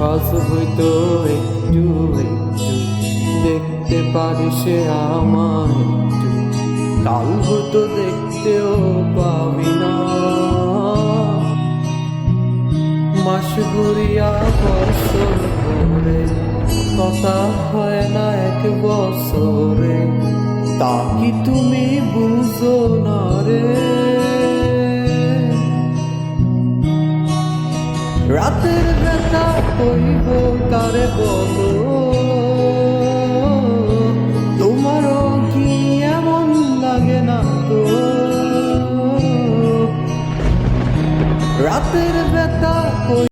আজ হয়তো একটু একটু দেখতে পারিস আমায় একটু, কাল হয়তো দেখতেও পাবি না। মাস ঘুরিয়া বছর ঘুরে, কথা হয় না এক বছরে, তা কি তুমি বুঝো না রে? রাতের ব্যথা কইব কারে বলো, তোমারও কি এমন লাগে না তো? রাতের